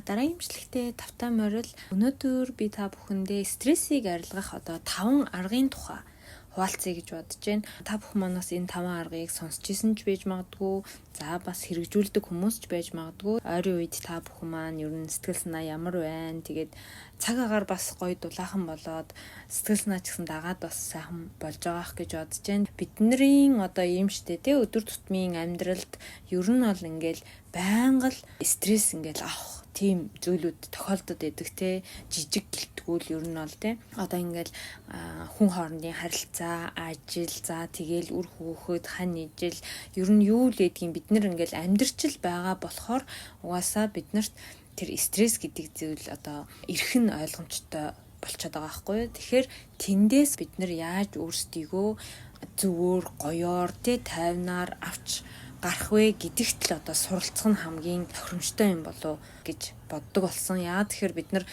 Дараагийн имжлэгтээ тавтай морил өнөөдөр би та бүхэндээ стрессийг арилгах 5 аргын тухай хуваалцъя гэж бодож байна. Та бүхэн манаас энэ 5 аргыг сонсч ирсэн ч байж магадгүй, за бас хэрэгжүүлдэг хүмүүс ч байж магадгүй. Ойрын үед та бүхэн маань ер нь сэтгэл санаа ямар байна? Тэгээд цаг агаар бас гоё дулаахан болоод сэтгэл санаа ч гэсэн дагаад бас сайхан болж байгаах гэж бодож байна. Бидний ийм штэ те өдөр тутмын амьдралд ер нь бол ингээл байнга л стресс ингээл авах тийм зүйлүүд тохиолдод байдаг те, жижиг гэлтгүүл ер нь бол те ингээл хүн хоорондын харилцаа, ажил, за тэгэл үр хөөхөд хань ижил ер нь юу л гэдгийг бид нэр ингээл амьдрчил байгаа болохоор угаасаа биднэрт тэр стресс гэдэг зүйл ирэх нь ойлгомжтой болчиход байгаа байхгүй юу. Тэгэхээр тэндээс бид нар яаж өөрсдийгөө зөвөр гоёор те тайвнаар авч гарах вэ гэдэгт л суралцах нь хамгийн тохиромжтой юм болов гэж боддог болсон. Яагаад тэгэхээр бид нар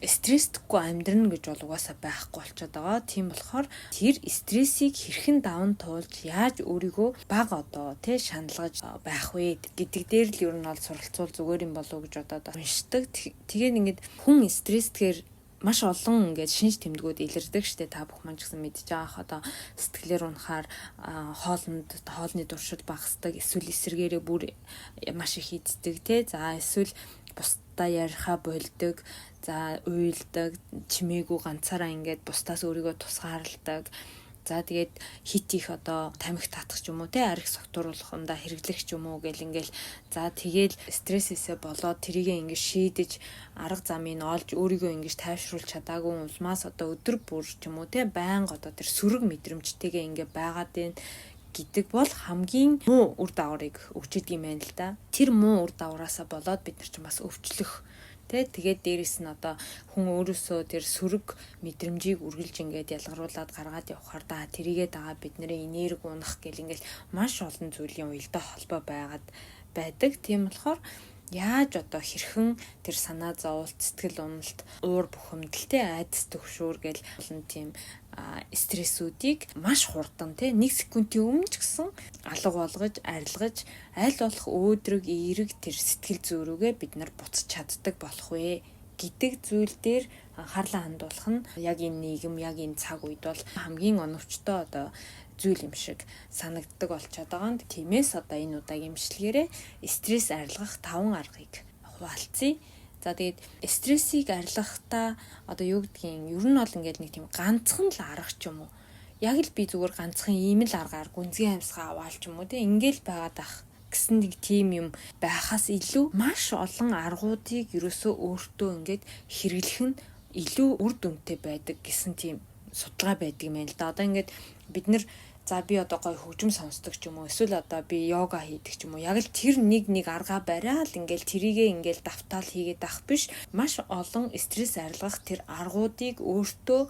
стресстгүй амьдрна гэж бол угаасаа байхгүй болчиход байгаа. Тийм болохоор тэр стрессийг хэрхэн даван туулж яаж өөрийгөө бага шаналгаж байх вэ гэдэг дээр л ер нь бол суралцвал зүгээр юм болов гэж бодоод уншдаг. Тэгээд ингээд хүн стресстэйгээр маш олон ингээд шинж тэмдгүүд илэрдэг штэ, та бүх маань ч гэсэн мэдж байгаа сэтгэлээр унахаар хоолны туршид багасдаг, эсвэл эсэргээрээ бүр маш их иддэг те, за эсвэл бусдаа яриахаа болдог, за уйлдаг, чимээгүй ганцаараа ингээд бусдаас өөрийгөө тусгаарладаг. За тэгээд хит их тамхи татах ч юм уу те, арх согтууруулахында хэрэглэх ч юм уу гэл ингээл за тэгэл стрессээсээ болоод тэрийгээ ингээд шийдэж арга замыг олж өөрийгөө ингээд тайвшруулж чадаагүй улмаас өдөр бүр ч юм уу те байнга тэр сөрөг мэдрэмжтэйгээ ингээд байгаад байна гэдэг бол хамгийн муу үр дагаврыг өгч идэг юм байна л да. Тэр муу үр дагавраасаа болоод бид нар ч бас өвчлөх тэгээд дээрэс нь хүн өөрөөсөө тэр сөрөг мэдрэмжийг үргэлж ингээд ялгаруулад гаргаад явхаар тэрийгээ дагаа бидний энерги унах гэл ингээд маш олон зүйлийн уялдаа холбоо байдаг. Тийм болохоор яаж хэрхэн тэр санаа зовлт, сэтгэл уналт, уур бухимдалтай айдас төгшүүр гэл олон тийм стрессүүдийг маш хурдан те 1 секундын өмнө ч гэсэн алга болгож, арилгаж аль болох өөдрөг эерэг тэр сэтгэл зүйрүүгээ бид нар буцаж чаддаг болох вэ гэдэг зүйл дээр анхаарлаа хандуулах нь яг энэ нийгэм, яг энэ цаг үед бол хамгийн оновчтой зүйл юм шиг санагддаг болчиход байгаа. Тиймээс энэ удаагийн имчилгээрээ стресс арилгах 5 аргыг хуваалцъя. За тэгээд стрессийг арилгахтаа юу гэдгийг ер нь бол ингээд нэг тийм ганцхан л арга ч юм уу. Яг л би зүгээр ганцхан ийм л аргаар гүнзгий амьсгаа аваал ч юм уу те ингээл байгаад ах гэсэн нэг тийм юм байхаас илүү маш олон аргуудыг ерөөсөө өөртөө ингээд хэрэглэх нь илүү үр дүнтэй байдаг гэсэн тийм судалгаа байдаг юм байна л да. Ингээд бид нэр за би гоё хөгжим сонсдог ч юм уу, эсвэл би йога хийдэг ч юм уу. Яг л тэр нэг аргаа бариад ингээл тэрийгээ ингээл давтаал хийгээд ах биш. Маш олон стресс арилгах тэр аргуудыг өөртөө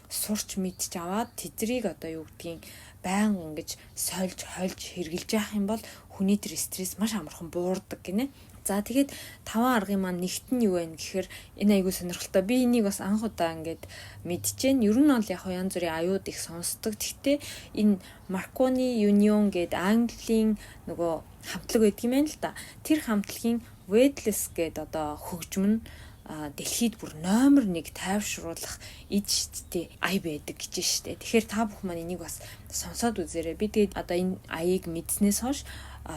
сурч мэдж аваад тэдрийг юу гэдгийг байнга ингэж сольж хольж хэрглэж явах юм бол хүний тэр стресс маш амархан буурдаг гинэ. За тэгээд 5 аргын маань нэгт нь юу вэ гэхээр энэ айгүй сонирхолтой. Би энийг бас анх удаа ингээд мэдчихээн. Ер нь бол яг янз бүрийн аюуд их сонсдог. Гэхдээ энэ Marconi Union гэдэг Английн хамтлаг байдаг юм байна л да. Тэр хамтлагийн Weightless гэдэг хөгжим нь дэлхийд бүр номер 1 тайвшруулах эдшдтэй ая байдаг гэж штэ. Тэгэхээр та бүх маань энийг бас сонсоод үзээрэй. Би тэгээд энэ аяыг мэдснээс хойш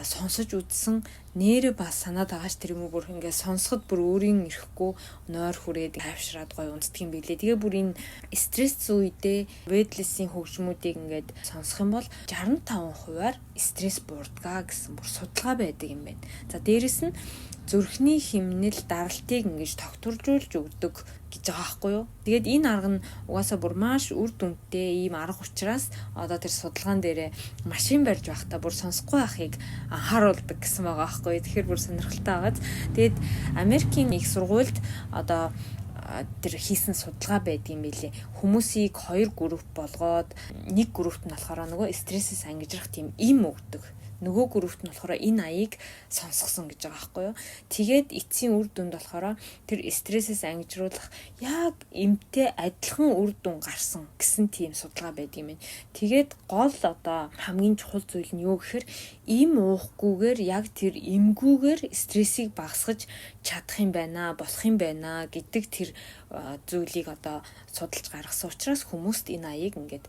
сонсож үзсэн нэрээ бас санаад байгаач тэр юм уу бүр ингээд сонсоход бүр өөрийн ирэхгүй нойр хүрээд тайвшраад гоё унтдаг юм билээ. Тэгээ бүр энэ стресс үедээ Weightless-ийн хөгжмүүдийг ингээд сонсох юм бол 65%-аар стресс буурдаг гэсэн бүр судалгаа байдаг юм байна. За дээрэс нь зүрхний хэмнэл даралтыг ингэж тогтворжуулж өгдөг гэж байгаа байхгүй юу. Тэгээд энэ арга нь угаасаа бүр маш үр дүнтэй ийм арга учраас тэр судалгаан дээрээ машин барьж байхдаа бүр сонсохгүй байхыг анхааруулдаг гэсэн байгаа байхгүй юу. Тэгэхээр бүр сонирхолтой байгааз. Тэгээд Америкийн их сургуульд тэр хийсэн судалгаа байдгийн билээ. Хүмүүсийг 2 групп болгоод нэг группт нь болохоор стрессээс ангижрах тийм им өгдөг. нөгөө группт нь болохоор энэ аяыг сонсгосон гэж байгаа байхгүй юу. Тэгээд эцсийн үр дүнд болохоор тэр стрессээс ангижруулах яг эмтэй адилхан үр дүн гарсан гэсэн тийм судалгаа байдаг юм байна. Тэгээд гол одоо хамгийн чухал зүйл нь юу гэхээр им уухгүйгээр яг тэр эмгүйгээр стрессийг багасгаж чадах юм байна, болох юм байна гэдэг тэр зүйлийг одоо судалж гаргасан учраас хүмүүст энэ аяыг ингээд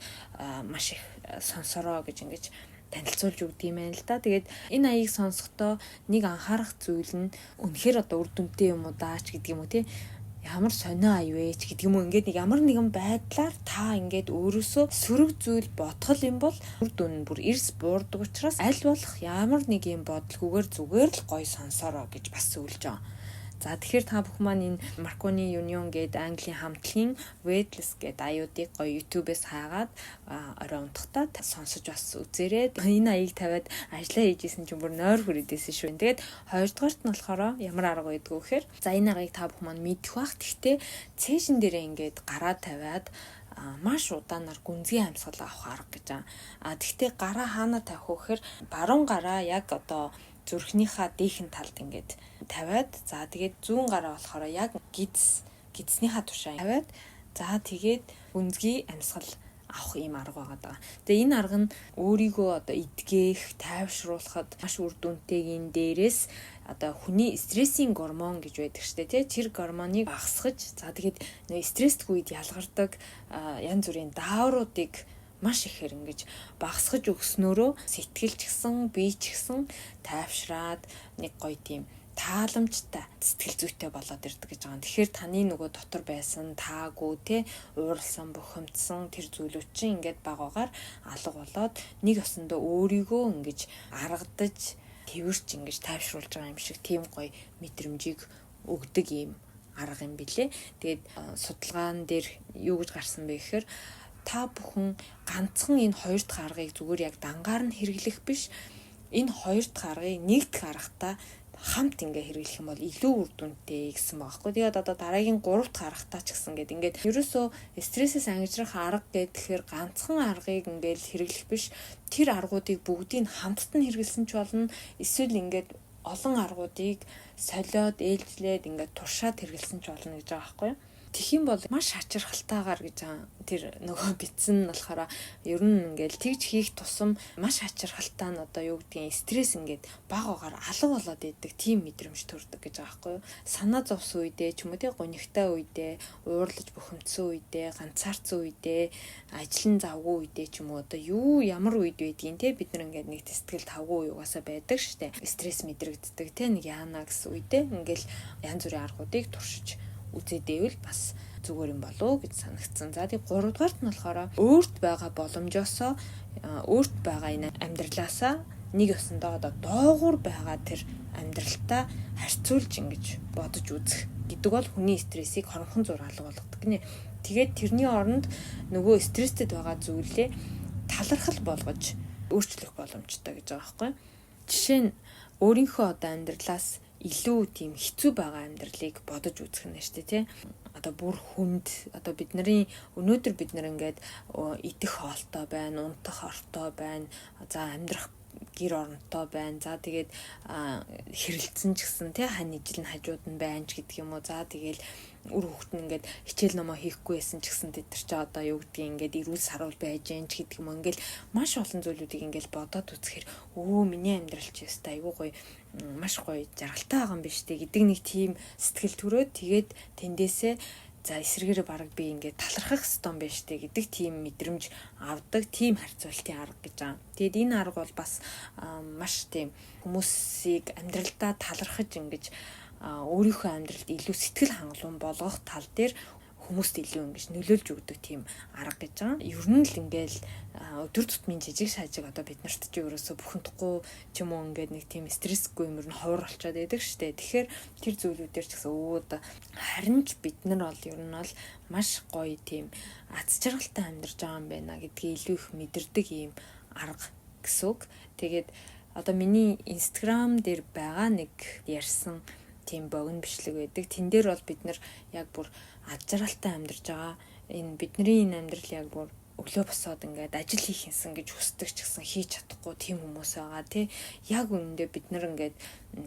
маш их сонсороо гэж ингэж танилцуулж өгдөг юм байна л да. Тэгээд энэ аяыг сонсохдоо нэг анхаарах зүйл нь үнэхээр одоо үр дүнтэй юм уу даач гэдэг юм уу тий. Ямар сонио ая вэ ч гэдэг юм уу, ингээд нэг ямар нэгэн байдлаар та ингээд өөрөөсөө сөрөг зүйл бодгол юм бол үр дүн бүр эрс буурдаг учраас аль болох ямар нэг юм бодлогоогоор зүгээр л гоё сонсороо гэж бас зөвлөж байгаа. За тэгэхээр та бүхэн маань энэ Marconi Union гэдэг Английн хамтлагийн Weightless гэдэг аюудыг гоё YouTube-ээс хаагаад орой унтахтаа сонсож бас үзээрэй. Энэ аяыг тавиад ажиллаа хийжсэн чинь бүр нойр хүрээдсэн шүү. Тэгээд хоёрдугаарт нь болохоор ямар арга байдгүй гэхээр за энэ аяыг та бүхэн маань мэдэх бах. Гэхдээ цээжин дээрээ ингээд гараа тавиад маш удаанаар гүнзгий амьсгал авах арга гэж байгаа. Тэгвэл гараа хаана тавих вэ гэхээр баруун гараа яг одоо зүрхнийхаа дээхэн талд ингээд тавиад за тэгээд зүүн гараа болохоор яг гидснийхаа тушаа тавиад за тэгээд гүнзгий амьсгал авах ийм арга байгаа. Тэгээ энэ арга нь өөрийгөө одоо эдгээх, тайвшруулахад маш үр дүнтэйгийн дээрээс одоо хүний стрессийн гормон гэж байдаг шүү дээ. Тэр гормоныг багасгаж за тэгээд стресстгүй үед ялгардаг янз бүрийн даавруудыг маш ихээр ингэж багасгаж өгснөөрөө сэтгэл ч гэсэн бие ч гэсэн тайвшраад нэг гоё тийм тааламжтай сэтгэл зүйтэй болоод ирдэг гэж байгаа. Тэгэхээр таны нөгөө дотор байсан таагүй те ууралсан бухимдсан тэр зүйлүүд чинь ингээд багаагаар алга болоод нэг осондоо өөрийгөө ингэж аргадаж тэрч ингэж тайвшруулж байгаа юм шиг тийм гоё мэдрэмжийг өгдөг юм арга юм билээ. Тэгээд судалгаан дээр юу гэж гарсан бэ гэхээр та бүхэн ганцхан энэ хоёр дахь аргыг зүгээр яг дангаар нь хэрэглэх биш. Энэ хоёр дахь аргыг нэг дахь аргатаа хамт ингээ хэрэглэх юм бол илүү үр дүнтэй гэсэн байгаа хгүй. Тэгээд одоо дараагийн 3 дахь аргатаа ч гэсэн ингээд ерөөсөө стрессээс ангижрах арга гэхээр ганцхан аргыг ингээл хэрэглэх биш. Тэр аргуудыг бүгдийг хамтд нь хэрэглэсэн ч болно. Эсвэл ингээд олон аргуудыг солиод ээлжлээд ингээд туршаад хэрэглэсэн ч болно гэж байгаа хгүй. Тэгхийн бол маш хачирхалтайгаар гэж тэр нөгөө битсэн нь болохоор ер нь ингээл тэгж хийх тусам маш хачирхалтай нь одоо юу гэдгийг стресс ингээд багаагаар алга болоод идэг тийм мэдрэмж төрдөг гэж байгаа байхгүй юу. Санаа зовсон үедээ ч юм уу тий гонигтай үедээ, уурлаж бухимдсан үедээ, ганцаарцсан үедээ, ажлын завгүй үедээ ч юм уу одоо ямар үед байдгийг тий бид нар ингээд нэг сэтгэл тавгүй угаасаа байдаг штэ. Стресс мэдрэгддэг тий нэг яана гэсэн үедээ ингээл янз бүрийн аргуудыг туршиж үзээдэвэл бас зүгээр юм болов гэж санагдсан. За тийм 3 дугаарт нь болохоор өөрт байгаа боломжоосоо өөрт байгаа энэ амьдралаасаа нэг ёсондоо одоо доогуур байгаа тэр амьдралтаа харьцуулж ингэж бодож үзэх гэдэг бол хүний стрессийг хоромхон зур алга болгодог гинэ. Тэгээд тэрний оронд нөгөө стресстэд байгаа зүйлээ талархал болгож өөрчлөх боломжтой гэж байгаа байхгүй. Жишээ нь өөрийнхөө одоо амьдралаас илүү тийм хэцүү байгаа амьдралыг бодож үзэх нь шүү дээ тий. Одоо бүр хүнд одоо өнөөдөр бид нар ингээд идэх хоолтой байна, унтах ортой байна, за амьдрах гэр оронтой байна. За тэгээд хэрэлцэн ч гэсэн тий хань ижил нь хажууд нь байна ч гэдэг юм уу. За тэгээд үр хөвгт нь ингээд хичээл номоо хийхгүй байсан ч гэсэн тэд нар ч одоо юу гэдгийг ингээд эрүүл сарвал байж гэн ч гэдэг юм уу. Ингээд маш олон зүйлүүдийг ингээд бодоод үзэхээр миний амьдрал ч ястай айгүй гоё маш гоё жаргалтай байгаа юм биш үү гэдэг нэг тийм сэтгэл төрөөд тэгээд тэндээсээ за эсрэгээр баг би ингээд талархах ёстой юм байна штэ гэдэг тийм мэдрэмж авдаг тийм харьцуултын арга гэж байгаа. Тэгэд энэ арга бол бас маш тийм хүмүүсийг амьдралдаа талархаж ингэж өөрийнхөө амьдралд илүү сэтгэл хангалуун болгох тал дээр хүмүүст илүү ингэж нөлөөлж өгдөг тийм арга гэж байгаа. Ер нь л ингээл өдөр тутмын жижиг шажиг одоо бид нарт ч ерөөсө бухимдахгүй ч юм уу ингээд нэг тийм стрессгүй юм ер нь ховор болчиход байдаг штэ. Тэгэхээр тэр зүйлүүдээр ч гэсэн харин ч бид нар бол ер нь бол маш гоё тийм аз жаргалтай амьдарч байгаа юм байна гэдгийг илүү их мэдэрдэг ийм арга гэсэн үг. Тэгээд одоо миний Instagram дээр байгаа нэг ярьсан тийм богино бичлэг байдаг. Тэн дээр бол бид нар яг бүр аз жаргалтай амьдарч байгаа. Энэ бидний энэ амьдрал яг бүр өглөө босоод ингээд ажил хийх юмсан гэж хүсдэг ч гэсэн хийж чадахгүй тийм хүмүүс байгаа тий. Яг үүндээ бид нар ингээд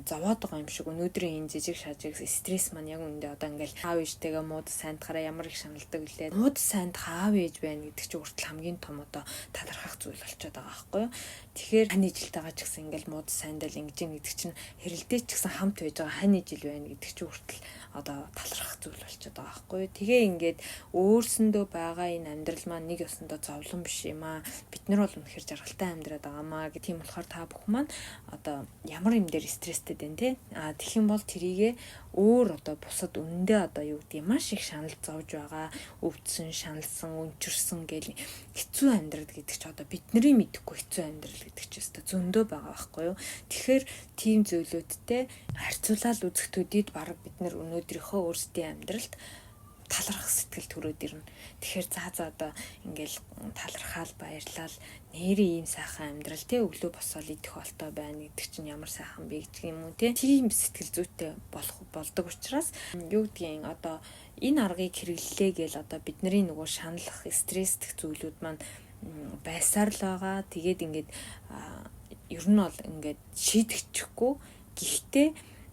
зовоод байгаа юм шиг өнөөдрийн энэ жижиг шажиг стресс маань яг үүндээ одоо ингээд аав ээжтэйгээ мууд сайндахаараа ямар их шаналдаг үлээ. Мууд сайндах аав ээж байна гэдэг чинь хүртэл хамгийн том одоо талархах зүйл болчиход байгаа байхгүй юу. Тэгэхээр хань ижилтэйгээ ч гэсэн ингээд мууд сайндал ингэж гэдэг чинь хэрэлдээ ч гэсэн хамт байж байгаа хань ижил байна гэдэг чинь хүртэл одоо талархах зүйл болчиход байгаа байхгүй юу. Тэгээ ингээд өөрсөндөө байгаа энэ амьдрал маань нэг ёсондоо зовлон биш юм аа. Бид нар бол үнэхээр жаргалтай амьдраад байгаамаа гэх тийм болохоор та бүх маань одоо ямар юм дээр стресстэй дээ те. Тэгэх юм бол тэрийгэ өөр одоо бусад үнэндээ одоо юу гэдэг маш их шанал зовж байгаа, өвдсөн, шаналсан, өнчирсэн гэл хэцүү амьдрал гэдэг чи одоо бидний мэдэхгүй хэцүү амьдрал гэдэг чи өстө зөндөө байгаа байхгүй юу. Тэгэхээр тийм зүйлүүдтэй харьцуулаад үзэх төдийд баг бид нар өнөөдрийнхөө өөрсдийн амьдралд талархах сэтгэл төрөөд ирнэ. Тэгэхээр за одоо ингээл талархаал баярлал нэрийн ийм сайхан амьдрал те өглөө босоод идэх болтой байна гэдэг чинь ямар сайхан бэ гэх юм уу те. Тийм сэтгэл зүйтэй болдог учраас юу гэдгийг одоо энэ аргыг хэрэглэлээ гээл одоо бидний нөгөө шаналх стресстэх зүйлүүд маань байсаар л байгаа. Тэгээд ингээд ер нь бол ингээд шийдэгдэхгүй. Гэхдээ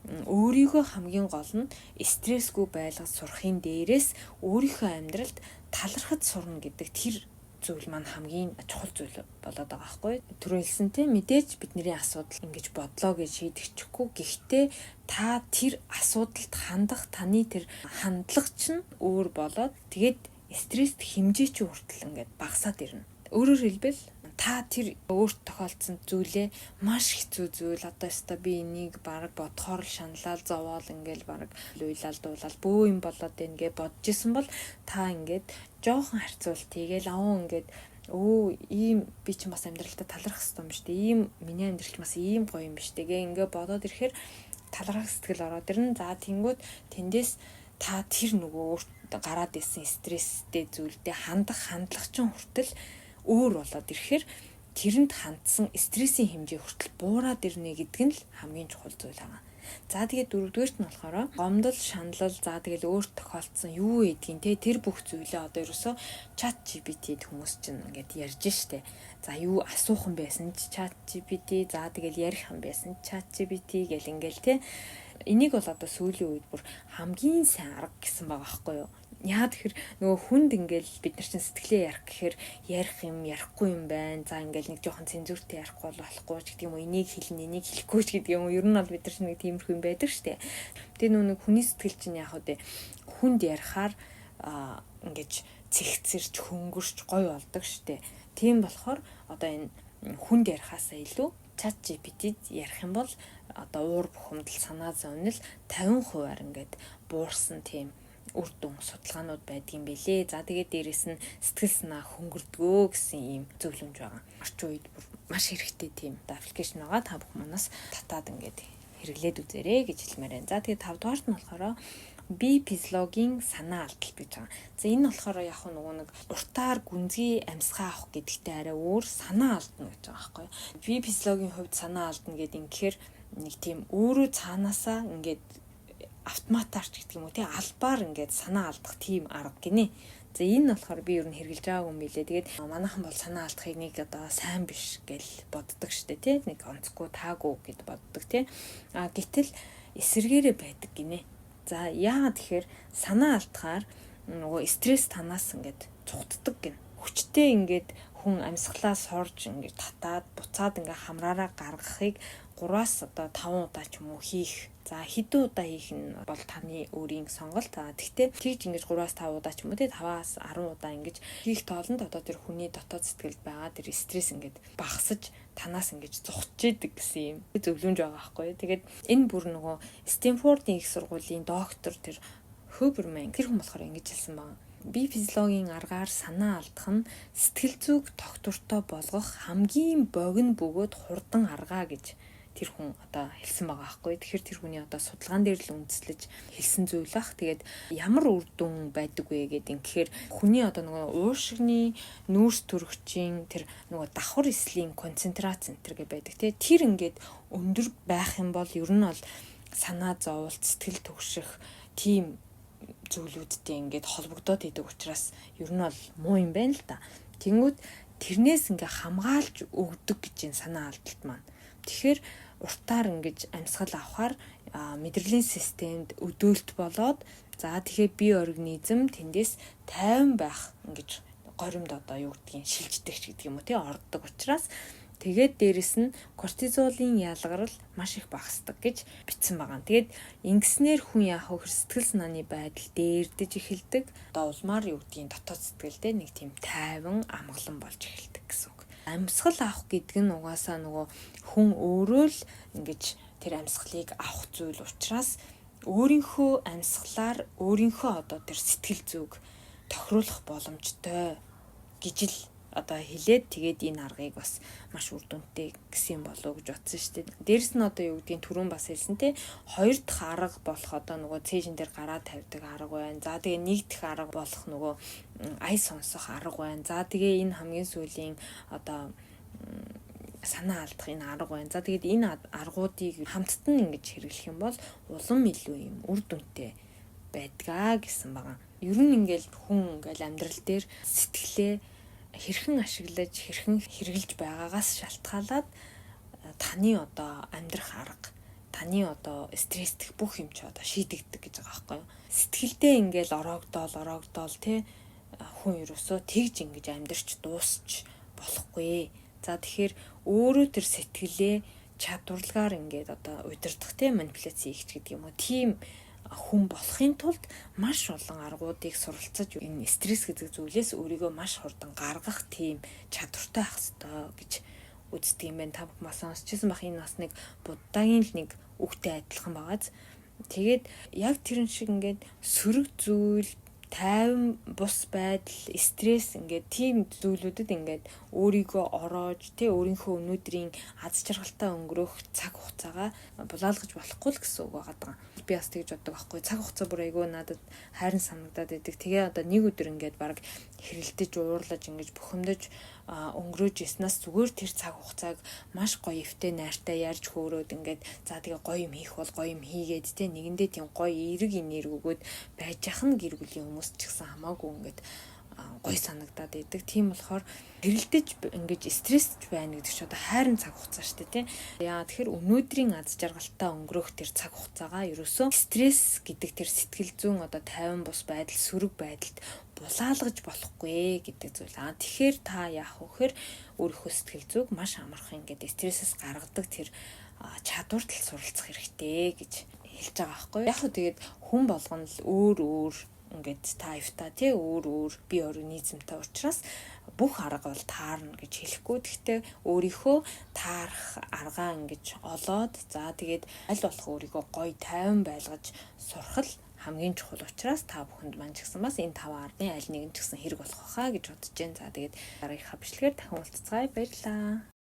өөрийгөө хамгийн гол нь стрессгүй байлгаж сурахын дээрээс өөрийнхөө амьдралд талархаж сурна гэдэг тэр зүйл маань хамгийн чухал зүйл болоод байгаа байхгүй. Түрүү хэлсэн тийм мэдээж бидний асуудал ингэж бодлоо гэж шийдэгдэхгүй. Гэхдээ та тэр асуудалд хандах таны тэр хандлага чинь өөр болоод тэгээд стресст хэмжээ чи хүртэл ингээд багасаад ирнэ. Өөрөөр хэлбэл та тэр өөрт тохиолдсон зүйлээ маш хэцүү зүйл одоо өстой би энийг баг бодохоор л шаналал зовоол ингээл баг уйлал дуулал бөө юм болоод байна гэж бодож исэн бол та ингээд жоохон харьцуулт хийгээл ингээд ийм би ч бас амьдралдаа талархах хэрэгтэй юм шүү дээ. Ийм миний амьдрал бас ийм гоё юм биш тэгээ ингээд бодоод ирэхээр талархах сэтгэл ороод ирнэ. За тэнгүүд тэндээс та тэр нөгөө өөрт гараад исэн стресстэй зүйлдээ хандах хандлага чинь хүртэл өөр болоод ирэхээр тэрэнд хандсан стрессийн хэмжээ хүртэл буураад ирнэ гэдэг нь л хамгийн чухал зүйл байгаа. За тэгээд дөрөвдүгээрт нь болохоор гомдол, шаналл, за тэгэл өөрт тохиолдсон юу гэдгийг те тэр бүх зүйлээ одоо ерөөсөө чат GPT-д хүмүүс чинь ингээд ярьж штэ. За юу асуухан байсан ч чат GPT, за тэгэл ярих юм байсан чат GPT гэл ингээл те. Энийг бол одоо сүүлийн үед бүр хамгийн сайн арга гэсэн байгаа байхгүй юу? Яа тэгэхээр нөгөө хүнд ингээл бид нар чинь сэтгэлээ ярих гэхээр ярих юм ярихгүй юм байна. За ингээл нэг жоохон цензуртэй ярихгүй болохгүй ч гэдэг юм уу. Энийг хэлнэ, энийг хэлэхгүй ч гэдэг юм уу. Ер нь бол бид нар чинь нэг тиймэрхүү юм байдаг штэ. Тэгээ нөгөө хүний сэтгэл чинь яг үдэ хүнд ярихаар ингэж цэгцэрч хөнгөрч гоё болдог штэ. Тийм болохоор одоо энэ хүнд ярихаасаа илүү чат GPT-д ярих юм бол одоо уур бухимдал санаа зовнил 50% ингээд буурсан тийм үр дүн судалгаанууд байдгийн бэлээ. За тэгээд дээрэс нь сэтгэл санаа хөнгөрдгөө гэсэн ийм зөвлөмж байгаа. Орчин үед маш хэрэгтэй тийм аппликейшн байгаа. Та бүх манаас татаад ингээд хэрэглээд үзээрэй гэж хэлмээр байна. За тэгээд 5 дугаарт нь болохоор би физиологийн санаа алдал гэж байгаа. За энэ болохоор яг нөгөө нэг уртаар гүнзгий амьсгаа авах гэдэгтэй арай өөр санаа алдна гэж байгаа байхгүй. Би физиологийн хувьд санаа алдна гэдэг юм гэхээр нэг тийм өөрөө цаанаасаа ингээд автоматар ч гэдэг юм уу тий албаар ингээд санаа алдах тийм арга гинэ. За энэ болохоор би ер нь хэрэгжилж байгаагүй юм билээ. Тэгээд манайхан бол санаа алдахыг нэг одоо сайн биш гэж боддог штэ тий нэг онцгүй таагүй гэд боддог тий. Гэтэл эсэргээрээ байдаг гинэ. За яагаад тэгэхээр санаа алдахаар нөгөө стресс танаас ингээд цугтдаг гин. Хүчтэй ингээд хүн амьсгалаас хорж ингээд татаад буцаад ингээд хамраараа гаргахыг 3-аас одоо 5 удаа ч юм уу хийх. За хэдэн удаа хийх нь бол таны өөрийн сонголт. Тэгтээ тэгж ингэж 3-аас 5 удаа ч юм уу тий 5-аас 10 удаа ингэж хийх тоолонд одоо тэр хүний дотоод сэтгэлд байгаа тэр стресс ингэж багасж танаас ингэж зогсож идэг гэсэн юм зөвлөмж байгаа байхгүй. Тэгээд энэ бүр нөгөө Стэнфордын их сургуулийн доктор тэр Хөберман тэр хүн болохоор ингэж хэлсэн байна. Би физиологийн аргаар санаа алдах нь сэтгэл зүг тогтвортой болгох хамгийн богино бөгөөд хурдан аргаа гэж тэр хүн одоо хэлсэн байгаа байхгүй. Тэгэхээр тэр хүний одоо судалгаан дээр л үндэслэж хэлсэн зүйл бах. Тэгээд ямар үр дүн байдаг вэ гэдэг инхээр хүний одоо нөгөө уушигны нүүрс төрөгчийн тэр нөгөө давхар эслийн концентрац центр гэ байдаг тий. Тэр ингээд өндөр байх юм бол ер нь бол санаа зовлт, сэтгэл түгших тийм зүйлүүдтэй ингээд холбогдоод идэг учраас ер нь бол муу юм байна л да. Тэнгүүд тэрнээс ингээ хамгаалж өгдөг гэж энэ санаа алдалт маань. Тэгэхээр уртаар ингэж амьсгал авахаар мэдрэлийн системд өдөөлт болоод за тэгэхээр бие организм тэндээс тайван байх ингэж горимд одоо юу гэдгийг шилждэг ч гэдэг юм уу тий ордог учраас тэгээд дээрэс нь кортизолын ялгарл маш их багасдаг гэж бичсэн байгаа. Тэгээд ингэснээр хүн яах вэ? Сэтгэл санааны байдал дээрдэж эхэлдэг. Одоо улмаар юу гэдгийг дотоод сэтгэлдээ нэг тийм тайван амгалан болж эхэлдэг гэсэн үг. Амьсгал авах гэдэг нь угаасаа нөгөө хүн өөрөө л ингэж тэр амьсгалыг авах зүйл учраас өөрийнхөө амьсгалаар өөрийнхөө одоо тэр сэтгэл зүг тохируулах боломжтой гэж л одоо хэлээд тэгээд энэ аргыг бас маш үр дүнтэй гэсэн болов гэж бодсон шүү дээ. Дээрэс нь одоо юу гэдгийг түрүүн бас хэлсэн те хоёр дахь арга болох одоо нөгөө цээжин дээр гараа тавьдаг арга байна. За тэгээ нэг дахь арга болох нөгөө ай сонсох арга байна. За тэгээ энэ хамгийн сүүлийн одоо санаа алдах энэ арга байна. За тэгээд энэ аргуудыг хамттан ингэж хэрэглэх юм бол улам илүү юм үр дүнтэй байдгаа гэсэн байгаа. Ер нь ингээл хүн ингээл амьдрал дээр сэтгэлээ хэрхэн ашиглаж хэрхэн хэрэгжилж байгаагаас шалтгаалаад таны одоо амьдрах арга таны одоо стресстэх бүх юм чи одоо шийдэгдэг гэж байгаа байхгүй юу. Сэтгэлдээ ингээл ороогдоол те хүн ерөөсөө тэгж ингэж амьдрч дуусч болохгүй. За тэгэхээр өөрөө тэр сэтгэлээ чадварлагаар ингээд одоо удирдах те манипуляц хийх гэдэг юм уу. Тийм хүн болохын тулд маш олон аргуудыг суралцаж энэ стресс гэдэг зүйлээс өөрийгөө маш хурдан гаргах тийм чадвартай ах ёстой гэж үздэг юм байна. Та бүхэн бас сонсчихсан бах энэ бас нэг буддагийн л нэг үгтэй адилхан байгааз. Тэгээд яг тэрэн шиг ингээд сөрөг зүйл тайван бус байдал стресс ингээд тийм зүйлүүдэд ингээд өөрийгөө ороож тий өөрийнхөө өнөөдрийн аз жаргалтай өнгөрөх цаг хугацаагаа булаалгаж болохгүй л гэсэн үг байгаа. Би бас тэгж боддог байхгүй. Цаг хугацаа бүр айгүй надад хайран санагдаад байдаг. Тэгээ одоо нэг өдөр ингээд баг хэрэлдэж уурлаж ингэж бухимдаж өнгөрөөж яснаас зүгээр тэр цаг хугацааг маш гоё эвтэй найртай ярьж хөөрөөд ингээд за тэгээ гоё юм хийх бол гоё юм хийгээд тий нэгэндээ тийм гоё эерэг энерги өгөөд байж ах нь гэр бүлийн хүмүүс ч гэсэн хамаагүй ингээд гоё санагдаад байдаг. Тийм болохоор хэрэлдэж ингэж стрессж байна гэдэг чинь одоо хайрын цаг хугацаа шүү дээ тий. Яа тэгэхээр өнөөдрийн аз жаргалтай өнгөрөх тэр цаг хугацаагаа ерөөсөө стресс гэдэг тэр сэтгэл зүйн одоо тайван бус байдал сөрөг байдалд булаалгаж болохгүй гэдэг зүйл. Тэгэхээр та яах вэ гэхээр өөрийнхөө сэтгэл зүг маш амархан ингээд стрессээс гаргадаг тэр чадварт л суралцах хэрэгтэй гэж хэлж байгаа байхгүй. Яг хөө тэгээд хүн болгоно л өөр ингээд тайвтай тий өөр бие организмтай учраас бүх арга бол таарна гэж хэлэхгүй. Гэхдээ өөрийнхөө таарах аргаа ингэж олоод за тэгээд аль болох өөрийгөө гоё тайван байлгаж сурах л хамгийн чухал учраас та бүхэнд маань ч гэсэн бас энэ 5 ардын аль нэг нь ч гэсэн хэрэг болох байхаа гэж бодож байна. За тэгээд дараагийнхаа бичлэгээр дахин уулзцгаая. Баярлалаа.